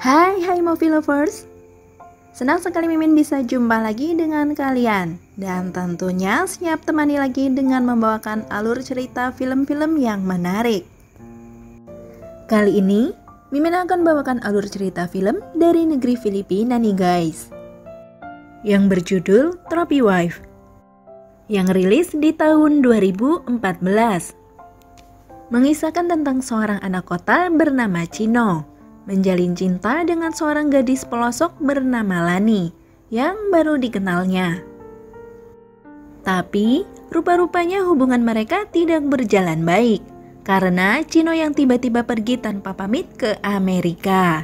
Hai movie lovers. Senang sekali Mimin bisa jumpa lagi dengan kalian. Dan tentunya siap temani lagi dengan membawakan alur cerita film-film yang menarik. Kali ini Mimin akan bawakan alur cerita film dari negeri Filipina nih guys, yang berjudul Trophy Wife, yang rilis di tahun 2014. Mengisahkan tentang seorang anak kota bernama Chino menjalin cinta dengan seorang gadis pelosok bernama Lani yang baru dikenalnya. Tapi rupa-rupanya hubungan mereka tidak berjalan baik karena Chino yang tiba-tiba pergi tanpa pamit ke Amerika.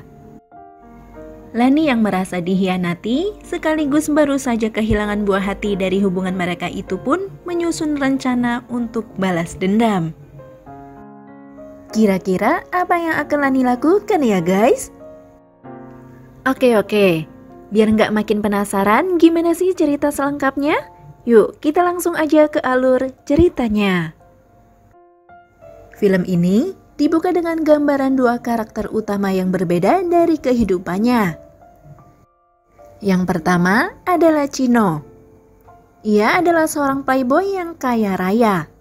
Lani yang merasa dikhianati sekaligus baru saja kehilangan buah hati dari hubungan mereka itu pun menyusun rencana untuk balas dendam. Kira-kira apa yang akan Lani lakukan ya guys? Oke, biar nggak makin penasaran gimana sih cerita selengkapnya? Yuk kita langsung aja ke alur ceritanya. Film ini dibuka dengan gambaran dua karakter utama yang berbeda dari kehidupannya. Yang pertama adalah Chino. Ia adalah seorang playboy yang kaya raya.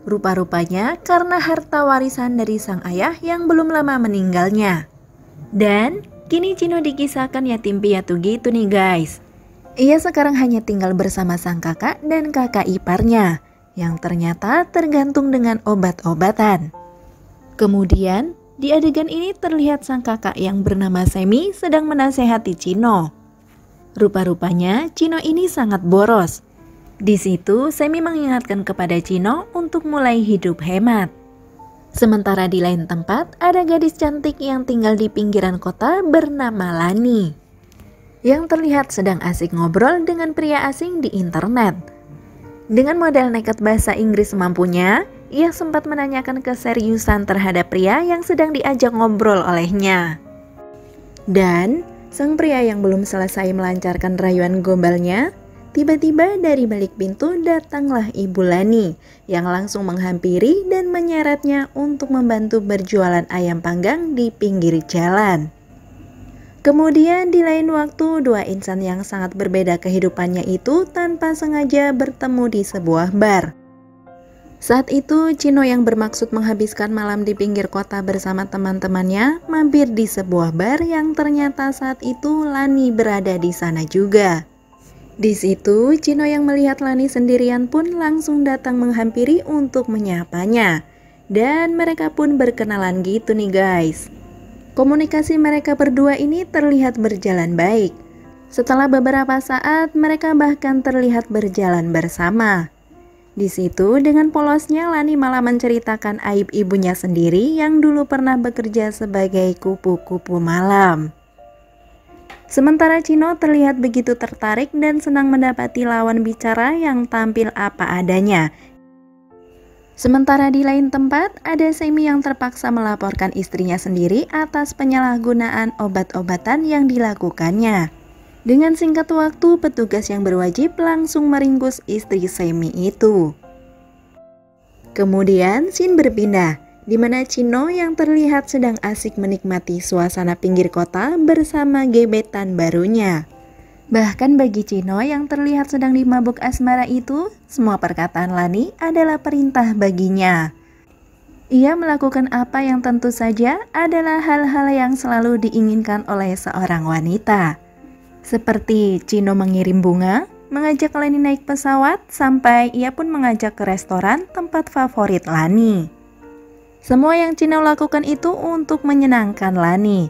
Rupa-rupanya karena harta warisan dari sang ayah yang belum lama meninggalnya. Dan kini Chino dikisahkan yatim piatu gitu nih guys. Ia sekarang hanya tinggal bersama sang kakak dan kakak iparnya yang ternyata tergantung dengan obat-obatan. Kemudian di adegan ini terlihat sang kakak yang bernama Semi sedang menasehati Chino. Rupa-rupanya Chino ini sangat boros. Di situ Semi mengingatkan kepada Chino untuk mulai hidup hemat. Sementara di lain tempat ada gadis cantik yang tinggal di pinggiran kota bernama Lani, yang terlihat sedang asik ngobrol dengan pria asing di internet. Dengan modal nekat bahasa Inggris semampunya, ia sempat menanyakan keseriusan terhadap pria yang sedang diajak ngobrol olehnya. Dan sang pria yang belum selesai melancarkan rayuan gombalnya, tiba-tiba dari balik pintu datanglah Ibu Lani yang langsung menghampiri dan menyeretnya untuk membantu berjualan ayam panggang di pinggir jalan. Kemudian di lain waktu dua insan yang sangat berbeda kehidupannya itu tanpa sengaja bertemu di sebuah bar. Saat itu Chino yang bermaksud menghabiskan malam di pinggir kota bersama teman-temannya mampir di sebuah bar yang ternyata saat itu Lani berada di sana juga. Di situ, Chino yang melihat Lani sendirian pun langsung datang menghampiri untuk menyapanya. Dan mereka pun berkenalan gitu nih guys. Komunikasi mereka berdua ini terlihat berjalan baik. Setelah beberapa saat, mereka bahkan terlihat berjalan bersama. Di situ, dengan polosnya Lani malah menceritakan aib ibunya sendiri yang dulu pernah bekerja sebagai kupu-kupu malam. Sementara Chino terlihat begitu tertarik dan senang mendapati lawan bicara yang tampil apa adanya. Sementara di lain tempat, ada Semi yang terpaksa melaporkan istrinya sendiri atas penyalahgunaan obat-obatan yang dilakukannya. Dengan singkat waktu, petugas yang berwajib langsung meringkus istri Semi itu. Kemudian, scene berpindah, di mana Chino yang terlihat sedang asik menikmati suasana pinggir kota bersama gebetan barunya. Bahkan bagi Chino yang terlihat sedang dimabuk asmara itu, semua perkataan Lani adalah perintah baginya. Ia melakukan apa yang tentu saja adalah hal-hal yang selalu diinginkan oleh seorang wanita. Seperti Chino mengirim bunga, mengajak Lani naik pesawat, sampai ia pun mengajak ke restoran tempat favorit Lani. Semua yang Chino lakukan itu untuk menyenangkan Lani.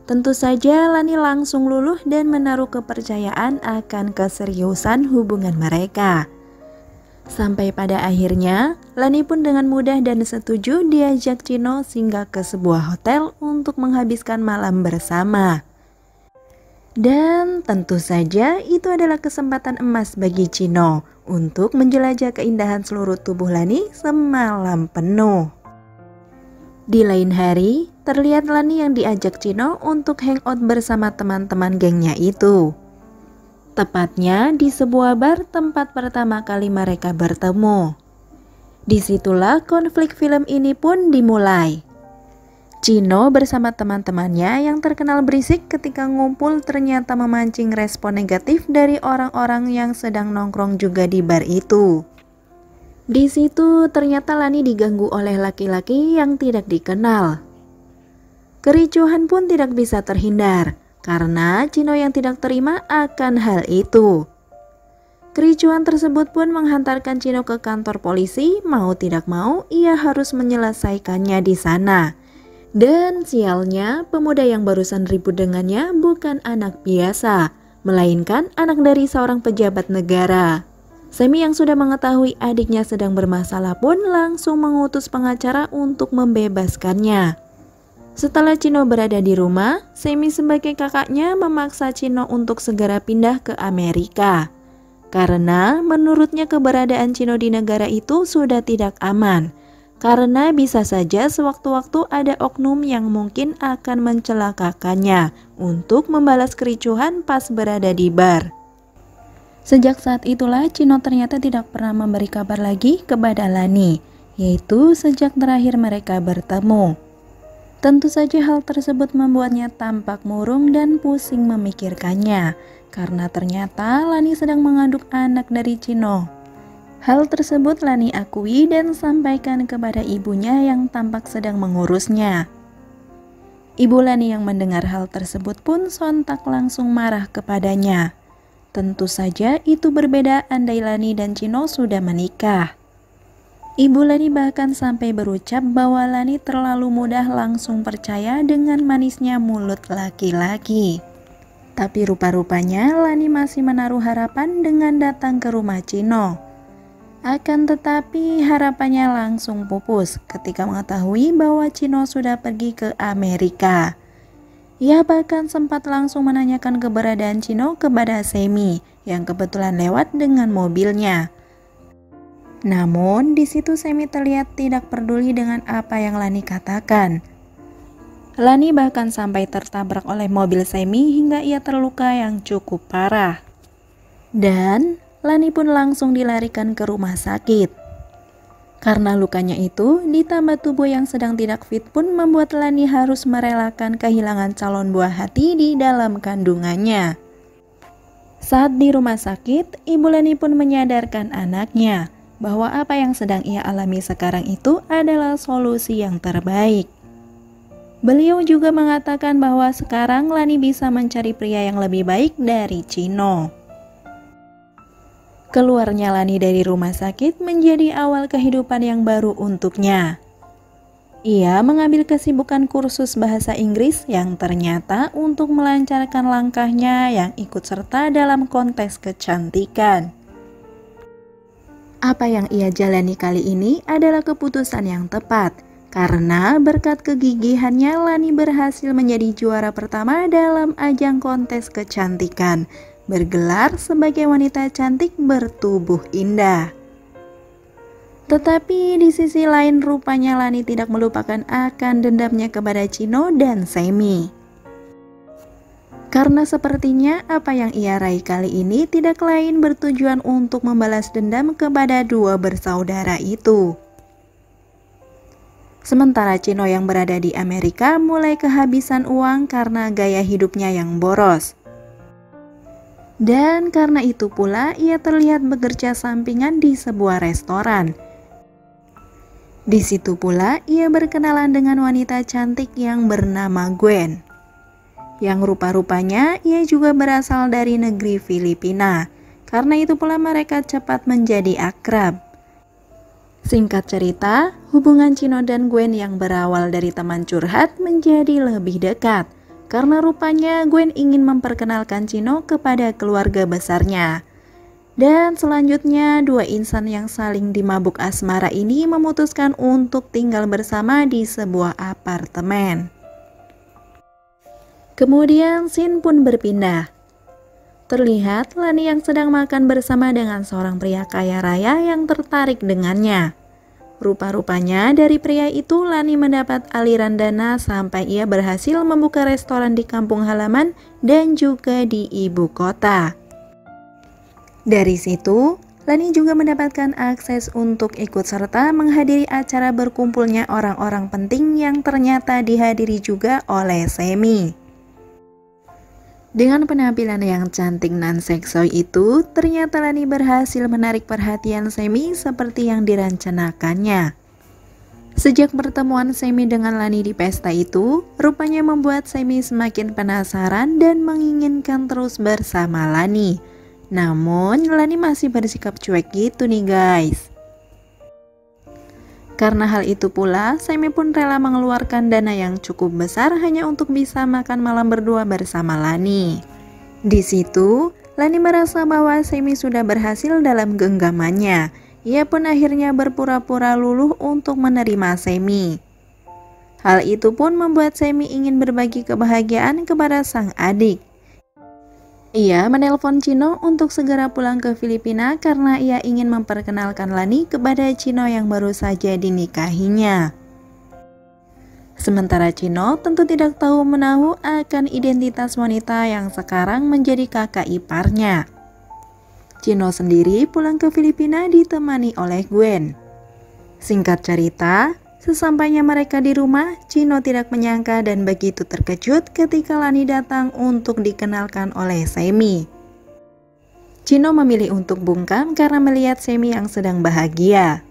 Tentu saja Lani langsung luluh dan menaruh kepercayaan akan keseriusan hubungan mereka. Sampai pada akhirnya, Lani pun dengan mudah dan setuju diajak Chino singgah ke sebuah hotel untuk menghabiskan malam bersama. Dan tentu saja itu adalah kesempatan emas bagi Chino untuk menjelajah keindahan seluruh tubuh Lani semalam penuh. Di lain hari, terlihat Lani yang diajak Chino untuk hangout bersama teman-teman gengnya itu. Tepatnya di sebuah bar tempat pertama kali mereka bertemu. Disitulah konflik film ini pun dimulai. Chino bersama teman-temannya yang terkenal berisik ketika ngumpul ternyata memancing respon negatif dari orang-orang yang sedang nongkrong juga di bar itu. Di situ ternyata Lani diganggu oleh laki-laki yang tidak dikenal. Kericuhan pun tidak bisa terhindar karena Chino yang tidak terima akan hal itu. Kericuhan tersebut pun menghantarkan Chino ke kantor polisi, mau tidak mau ia harus menyelesaikannya di sana. Dan sialnya, pemuda yang barusan ribut dengannya bukan anak biasa, melainkan anak dari seorang pejabat negara. Semi yang sudah mengetahui adiknya sedang bermasalah pun langsung mengutus pengacara untuk membebaskannya. Setelah Chino berada di rumah, Semi sebagai kakaknya memaksa Chino untuk segera pindah ke Amerika. Karena menurutnya keberadaan Chino di negara itu sudah tidak aman. Karena bisa saja sewaktu-waktu ada oknum yang mungkin akan mencelakakannya untuk membalas kericuhan pas berada di bar. Sejak saat itulah Chino ternyata tidak pernah memberi kabar lagi kepada Lani, yaitu sejak terakhir mereka bertemu. Tentu saja hal tersebut membuatnya tampak murung dan pusing memikirkannya, karena ternyata Lani sedang mengandung anak dari Chino. Hal tersebut Lani akui dan sampaikan kepada ibunya yang tampak sedang mengurusnya. Ibu Lani yang mendengar hal tersebut pun sontak langsung marah kepadanya. Tentu saja itu berbeda andai Lani dan Chino sudah menikah. Ibu Lani bahkan sampai berucap bahwa Lani terlalu mudah langsung percaya dengan manisnya mulut laki-laki. Tapi rupa-rupanya Lani masih menaruh harapan dengan datang ke rumah Chino. Akan tetapi harapannya langsung pupus ketika mengetahui bahwa Chino sudah pergi ke Amerika. Ia bahkan sempat langsung menanyakan keberadaan Chino kepada Semi yang kebetulan lewat dengan mobilnya. Namun di situ Semi terlihat tidak peduli dengan apa yang Lani katakan. Lani bahkan sampai tertabrak oleh mobil Semi hingga ia terluka yang cukup parah. Dan Lani pun langsung dilarikan ke rumah sakit. Karena lukanya itu, ditambah tubuh yang sedang tidak fit pun membuat Lani harus merelakan kehilangan calon buah hati di dalam kandungannya. Saat di rumah sakit, Ibu Lani pun menyadarkan anaknya bahwa apa yang sedang ia alami sekarang itu adalah solusi yang terbaik. Beliau juga mengatakan bahwa sekarang Lani bisa mencari pria yang lebih baik dari Chino. Keluarnya Lani dari rumah sakit menjadi awal kehidupan yang baru untuknya. Ia mengambil kesibukan kursus bahasa Inggris yang ternyata untuk melancarkan langkahnya yang ikut serta dalam kontes kecantikan. Apa yang ia jalani kali ini adalah keputusan yang tepat, karena berkat kegigihannya Lani berhasil menjadi juara pertama dalam ajang kontes kecantikan, bergelar sebagai wanita cantik bertubuh indah. Tetapi di sisi lain rupanya Lani tidak melupakan akan dendamnya kepada Chino dan Semi. Karena sepertinya apa yang ia raih kali ini tidak lain bertujuan untuk membalas dendam kepada dua bersaudara itu. Sementara Chino yang berada di Amerika mulai kehabisan uang karena gaya hidupnya yang boros. Dan karena itu pula ia terlihat bekerja sampingan di sebuah restoran. Di situ pula ia berkenalan dengan wanita cantik yang bernama Gwen. Yang rupa-rupanya ia juga berasal dari negeri Filipina. Karena itu pula mereka cepat menjadi akrab. Singkat cerita, hubungan Chino dan Gwen yang berawal dari teman curhat menjadi lebih dekat. Karena rupanya Gwen ingin memperkenalkan Chino kepada keluarga besarnya. Dan selanjutnya dua insan yang saling dimabuk asmara ini memutuskan untuk tinggal bersama di sebuah apartemen. Kemudian scene pun berpindah. Terlihat Lani yang sedang makan bersama dengan seorang pria kaya raya yang tertarik dengannya. Rupa-rupanya dari pria itu Lani mendapat aliran dana sampai ia berhasil membuka restoran di kampung halaman dan juga di ibu kota. Dari situ Lani juga mendapatkan akses untuk ikut serta menghadiri acara berkumpulnya orang-orang penting yang ternyata dihadiri juga oleh Semi. Dengan penampilan yang cantik nan seksoi itu, ternyata Lani berhasil menarik perhatian Semi seperti yang direncanakannya. Sejak pertemuan Semi dengan Lani di pesta itu, rupanya membuat Semi semakin penasaran dan menginginkan terus bersama Lani. Namun, Lani masih bersikap cuek gitu nih guys. Karena hal itu pula, Semi pun rela mengeluarkan dana yang cukup besar hanya untuk bisa makan malam berdua bersama Lani. Di situ, Lani merasa bahwa Semi sudah berhasil dalam genggamannya. Ia pun akhirnya berpura-pura luluh untuk menerima Semi. Hal itu pun membuat Semi ingin berbagi kebahagiaan kepada sang adik. Ia menelpon Chino untuk segera pulang ke Filipina karena ia ingin memperkenalkan Lani kepada Chino yang baru saja dinikahinya. Sementara Chino tentu tidak tahu menahu akan identitas wanita yang sekarang menjadi kakak iparnya. Chino sendiri pulang ke Filipina ditemani oleh Gwen. Singkat cerita, sesampainya mereka di rumah, Chino tidak menyangka dan begitu terkejut ketika Lani datang untuk dikenalkan oleh Semi. Chino memilih untuk bungkam karena melihat Semi yang sedang bahagia.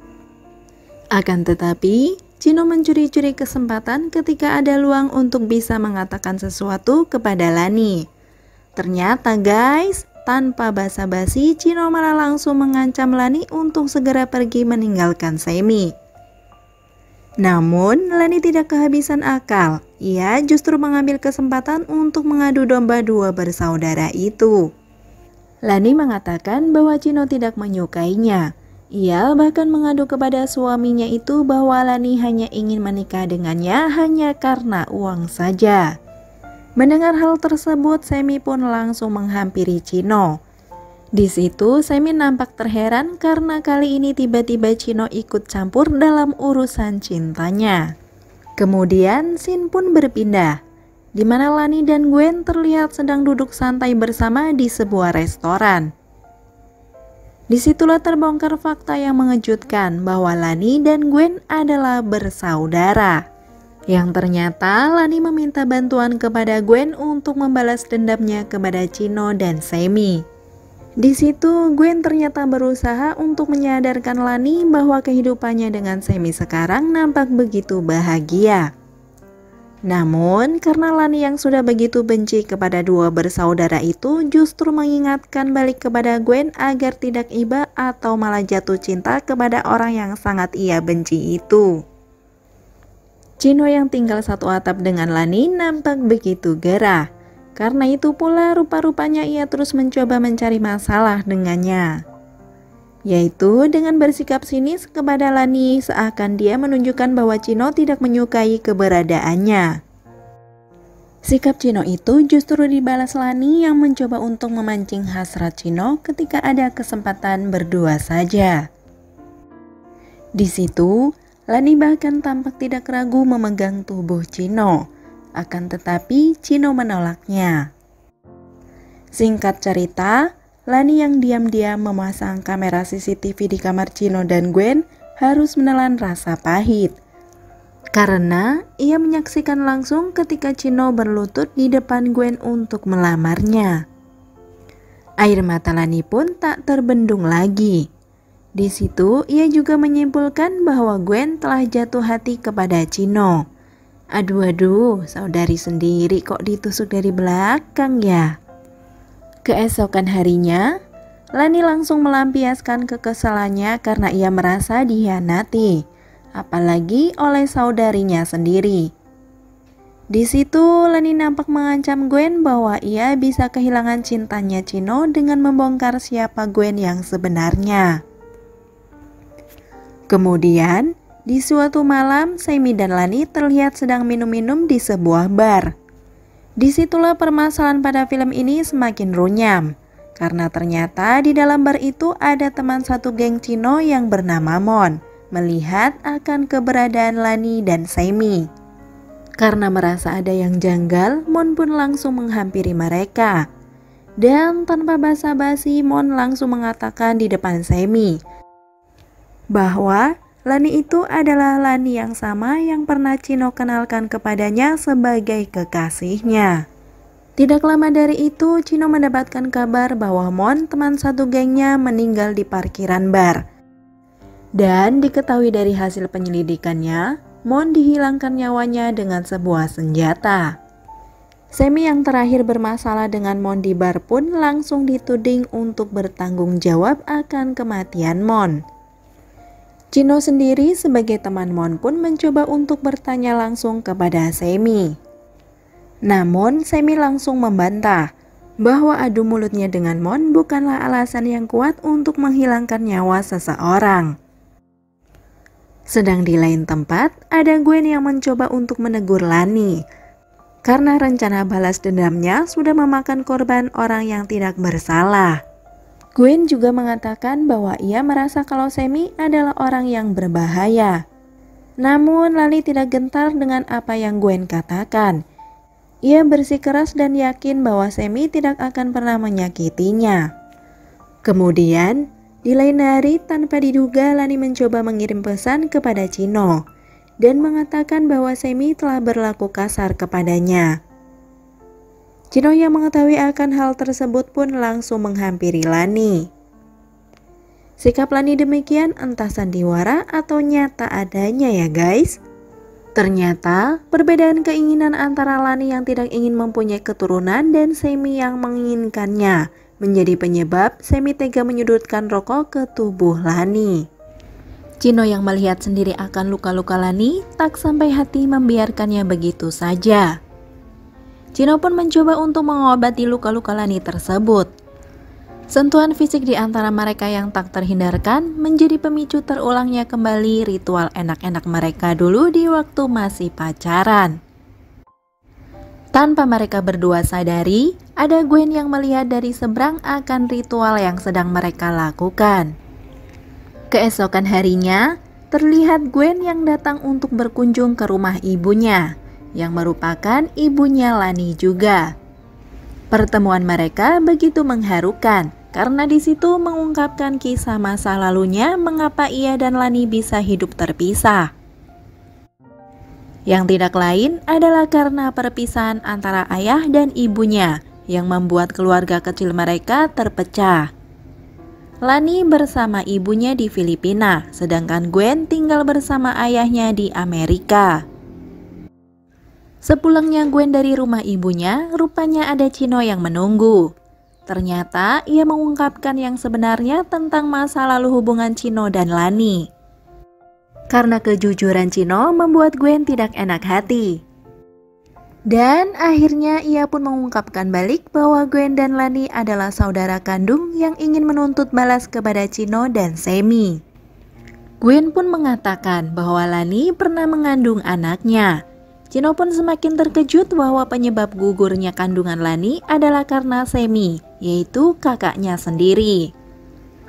Akan tetapi, Chino mencuri-curi kesempatan ketika ada luang untuk bisa mengatakan sesuatu kepada Lani. Ternyata guys, tanpa basa-basi, Chino malah langsung mengancam Lani untuk segera pergi meninggalkan Semi. Namun, Lani tidak kehabisan akal. Ia justru mengambil kesempatan untuk mengadu domba dua bersaudara itu. Lani mengatakan bahwa Chino tidak menyukainya. Ia bahkan mengadu kepada suaminya itu bahwa Lani hanya ingin menikah dengannya hanya karena uang saja. Mendengar hal tersebut, Semi pun langsung menghampiri Chino. Di situ Semi nampak terheran karena kali ini tiba-tiba Chino ikut campur dalam urusan cintanya. Kemudian scene pun berpindah, di mana Lani dan Gwen terlihat sedang duduk santai bersama di sebuah restoran. Disitulah terbongkar fakta yang mengejutkan bahwa Lani dan Gwen adalah bersaudara. Yang ternyata Lani meminta bantuan kepada Gwen untuk membalas dendamnya kepada Chino dan Semi. Di situ Gwen ternyata berusaha untuk menyadarkan Lani bahwa kehidupannya dengan Semi sekarang nampak begitu bahagia. Namun karena Lani yang sudah begitu benci kepada dua bersaudara itu justru mengingatkan balik kepada Gwen agar tidak iba atau malah jatuh cinta kepada orang yang sangat ia benci itu. Chino yang tinggal satu atap dengan Lani nampak begitu gerah. Karena itu pula rupa-rupanya ia terus mencoba mencari masalah dengannya, yaitu dengan bersikap sinis kepada Lani seakan dia menunjukkan bahwa Chino tidak menyukai keberadaannya. Sikap Chino itu justru dibalas Lani yang mencoba untuk memancing hasrat Chino ketika ada kesempatan berdua saja. Di situ, Lani bahkan tampak tidak ragu memegang tubuh Chino. Akan tetapi Chino menolaknya. Singkat cerita, Lani yang diam-diam memasang kamera CCTV di kamar Chino dan Gwen harus menelan rasa pahit. Karena ia menyaksikan langsung ketika Chino berlutut di depan Gwen untuk melamarnya. Air mata Lani pun tak terbendung lagi. Di situ ia juga menyimpulkan bahwa Gwen telah jatuh hati kepada Chino. Aduh, saudari sendiri kok ditusuk dari belakang ya. Keesokan harinya, Lani langsung melampiaskan kekesalannya karena ia merasa dikhianati, apalagi oleh saudarinya sendiri. Di situ Lani nampak mengancam Gwen bahwa ia bisa kehilangan cintanya Chino dengan membongkar siapa Gwen yang sebenarnya. Kemudian, di suatu malam, Semi dan Lani terlihat sedang minum-minum di sebuah bar. Disitulah permasalahan pada film ini semakin runyam, karena ternyata di dalam bar itu ada teman satu geng Chino yang bernama Mon, melihat akan keberadaan Lani dan Semi. Karena merasa ada yang janggal, Mon pun langsung menghampiri mereka. Dan tanpa basa-basi, Mon langsung mengatakan di depan Semi bahwa Lani itu adalah Lani yang sama yang pernah Chino kenalkan kepadanya sebagai kekasihnya. Tidak lama dari itu, Chino mendapatkan kabar bahwa Mon, teman satu gengnya, meninggal di parkiran bar. Dan diketahui dari hasil penyelidikannya, Mon dihilangkan nyawanya dengan sebuah senjata. Semi yang terakhir bermasalah dengan Mon di bar pun langsung dituding untuk bertanggung jawab akan kematian Mon. Chino sendiri sebagai teman Mon pun mencoba untuk bertanya langsung kepada Semi. Namun Semi langsung membantah bahwa adu mulutnya dengan Mon bukanlah alasan yang kuat untuk menghilangkan nyawa seseorang. Sedang di lain tempat, ada Gwen yang mencoba untuk menegur Lani karena rencana balas dendamnya sudah memakan korban orang yang tidak bersalah. Gwen juga mengatakan bahwa ia merasa kalau Semi adalah orang yang berbahaya. Namun Lani tidak gentar dengan apa yang Gwen katakan. Ia bersikeras dan yakin bahwa Semi tidak akan pernah menyakitinya. Kemudian, di lain hari tanpa diduga Lani mencoba mengirim pesan kepada Chino dan mengatakan bahwa Semi telah berlaku kasar kepadanya. Chino yang mengetahui akan hal tersebut pun langsung menghampiri Lani. Sikap Lani demikian entah sandiwara atau nyata adanya ya guys. Ternyata perbedaan keinginan antara Lani yang tidak ingin mempunyai keturunan dan Semi yang menginginkannya menjadi penyebab Semi tega menyudutkan rokok ke tubuh Lani. Chino yang melihat sendiri akan luka-luka Lani tak sampai hati membiarkannya begitu saja. Chino pun mencoba untuk mengobati luka-luka Lani tersebut. Sentuhan fisik di antara mereka yang tak terhindarkan menjadi pemicu terulangnya kembali ritual enak-enak mereka dulu di waktu masih pacaran. Tanpa mereka berdua sadari, ada Gwen yang melihat dari seberang akan ritual yang sedang mereka lakukan. Keesokan harinya, terlihat Gwen yang datang untuk berkunjung ke rumah ibunya, yang merupakan ibunya Lani juga. Pertemuan mereka begitu mengharukan karena di situ mengungkapkan kisah masa lalunya mengapa ia dan Lani bisa hidup terpisah. Yang tidak lain adalah karena perpisahan antara ayah dan ibunya yang membuat keluarga kecil mereka terpecah. Lani bersama ibunya di Filipina, sedangkan Gwen tinggal bersama ayahnya di Amerika. Sepulangnya Gwen dari rumah ibunya, rupanya ada Chino yang menunggu. Ternyata ia mengungkapkan yang sebenarnya tentang masa lalu hubungan Chino dan Lani. Karena kejujuran Chino membuat Gwen tidak enak hati. Dan akhirnya ia pun mengungkapkan balik bahwa Gwen dan Lani adalah saudara kandung yang ingin menuntut balas kepada Chino dan Semi. Gwen pun mengatakan bahwa Lani pernah mengandung anaknya. Chino pun semakin terkejut bahwa penyebab gugurnya kandungan Lani adalah karena Semi, yaitu kakaknya sendiri.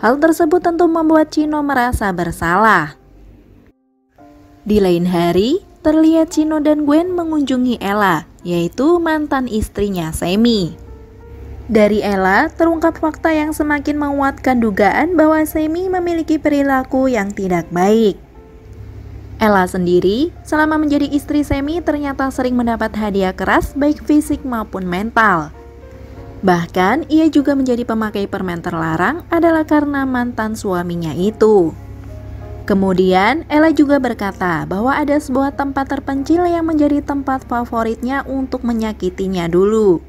Hal tersebut tentu membuat Chino merasa bersalah. Di lain hari, terlihat Chino dan Gwen mengunjungi Ella, yaitu mantan istrinya Semi. Dari Ella terungkap fakta yang semakin menguatkan dugaan bahwa Semi memiliki perilaku yang tidak baik. Ella sendiri selama menjadi istri Semi ternyata sering mendapat hadiah keras baik fisik maupun mental. Bahkan ia juga menjadi pemakai permen terlarang adalah karena mantan suaminya itu. Kemudian Ella juga berkata bahwa ada sebuah tempat terpencil yang menjadi tempat favoritnya untuk menyakitinya dulu.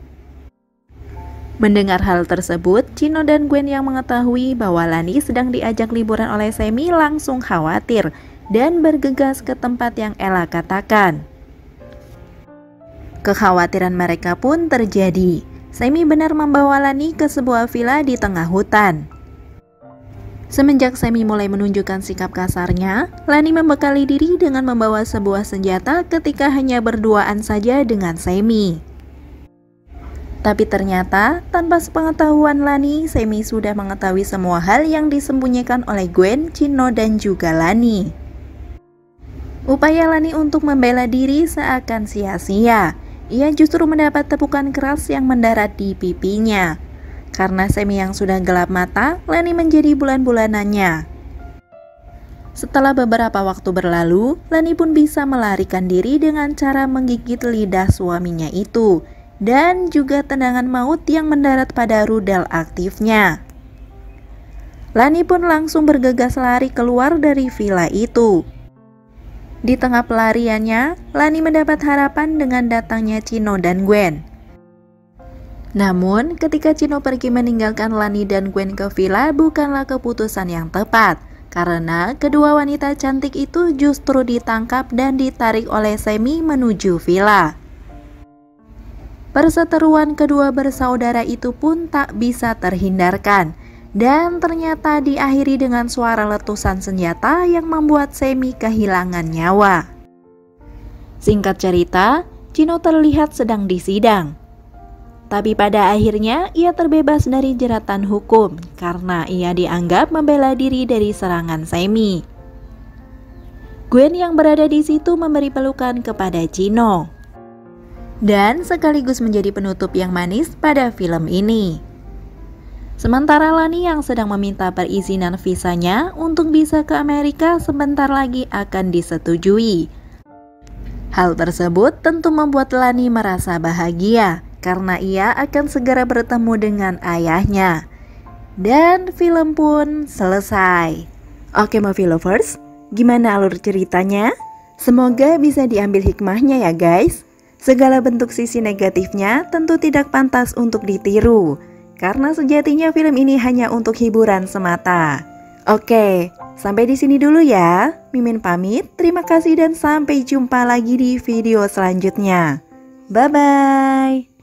Mendengar hal tersebut, Chino dan Gwen yang mengetahui bahwa Lani sedang diajak liburan oleh Semi langsung khawatir dan bergegas ke tempat yang Ella katakan. Kekhawatiran mereka pun terjadi. Semi benar membawa Lani ke sebuah villa di tengah hutan. Semenjak Semi mulai menunjukkan sikap kasarnya, Lani membekali diri dengan membawa sebuah senjata ketika hanya berduaan saja dengan Semi. Tapi ternyata tanpa sepengetahuan Lani, Semi sudah mengetahui semua hal yang disembunyikan oleh Gwen, Chino, dan juga Lani. Upaya Lani untuk membela diri seakan sia-sia. Ia justru mendapat tepukan keras yang mendarat di pipinya. Karena Semi yang sudah gelap mata, Lani menjadi bulan-bulanannya. Setelah beberapa waktu berlalu, Lani pun bisa melarikan diri dengan cara menggigit lidah suaminya itu, dan juga tendangan maut yang mendarat pada rudal aktifnya. Lani pun langsung bergegas lari keluar dari villa itu. Di tengah pelariannya, Lani mendapat harapan dengan datangnya Chino dan Gwen. Namun, ketika Chino pergi meninggalkan Lani dan Gwen ke villa bukanlah keputusan yang tepat, karena kedua wanita cantik itu justru ditangkap dan ditarik oleh Semi menuju villa. Perseteruan kedua bersaudara itu pun tak bisa terhindarkan, dan ternyata diakhiri dengan suara letusan senjata yang membuat Semi kehilangan nyawa. Singkat cerita, Chino terlihat sedang disidang. Tapi pada akhirnya ia terbebas dari jeratan hukum karena ia dianggap membela diri dari serangan Semi. Gwen yang berada di situ memberi pelukan kepada Chino. Dan sekaligus menjadi penutup yang manis pada film ini. Sementara Lani yang sedang meminta perizinan visanya untuk bisa ke Amerika sebentar lagi akan disetujui. Hal tersebut tentu membuat Lani merasa bahagia karena ia akan segera bertemu dengan ayahnya. Dan film pun selesai. Oke movie lovers, gimana alur ceritanya? Semoga bisa diambil hikmahnya ya guys. Segala bentuk sisi negatifnya tentu tidak pantas untuk ditiru, karena sejatinya film ini hanya untuk hiburan semata. Oke, sampai di sini dulu ya. Mimin pamit, terima kasih dan sampai jumpa lagi di video selanjutnya. Bye-bye.